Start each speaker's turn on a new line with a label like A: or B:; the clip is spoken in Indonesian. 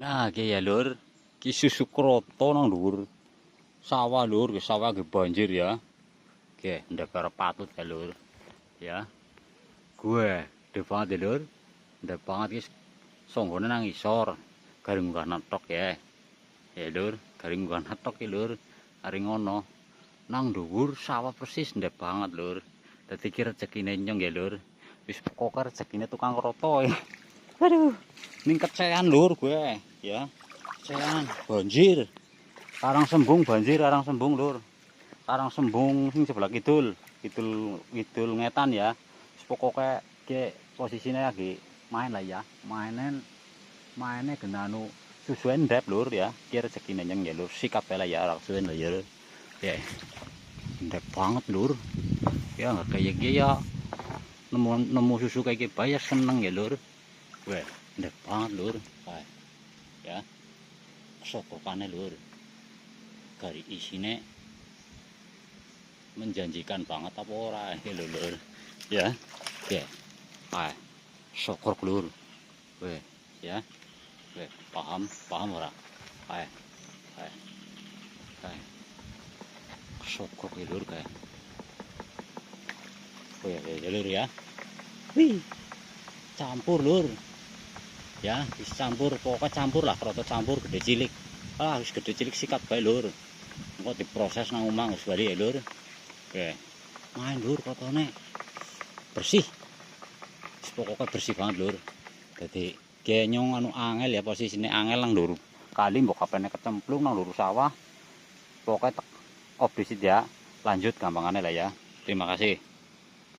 A: Nah, iki ya lur, ki susu kroto nang dhuwur sawah lur, sawah ge banjir ya. Oke, ndak karo patut ya lur. Ya. Gue gede banget ya lur. Ndak banget ki songgone nang isor. Garing munggah netok ya. Ya lur, garing munggah netok ki lur. Ari ngono. Nang dhuwur sawah persis ndak banget lur. Dadi ki rezekine nyong ya lur. Wis pokoke rezekine tukang kroto ya. Aduh, ning kecean lur gue ya. Kecean banjir. Karang Sembung banjir, Karang Sembung lur. Karang Sembung sing sebelah kidul, kidul ngetan ya. Pokoke ke posisine lagi main lah ya. Mainnya genanu susuan ndep lur ya. Ki rezekine nyeng ya lur. Sikap lah ya raksuin lah ya. Ya. Ndep banget lur. Ya enggak kayak gitu ya. Nemu susu kayak gitu ya seneng ya lur. Weh, ndep banget lur. Ya. Sokokane lur. Gari isine menjanjikan banget apa ora ya lur ya. Oke. Syukur lur. Weh, ya. Weh, paham ora? Ae. Syukur lur kae. Weh, ya lur ya. Wih. Campur lur. Ya, dicampur, pokoknya campur lah, kroto campur gede cilik. Harus gede cilik sikat bae lur. Engko diproses nang omah wis bali ya lur. Oke. Main lur krotone. Bersih. Pokoknya bersih banget lur. Jadi genyong anu angel ya, posisine angel nang lur kali mbok kapene kecemplung nang lur sawah. Pokoknya obrisit ya. Lanjut gampangane lah ya. Terima kasih.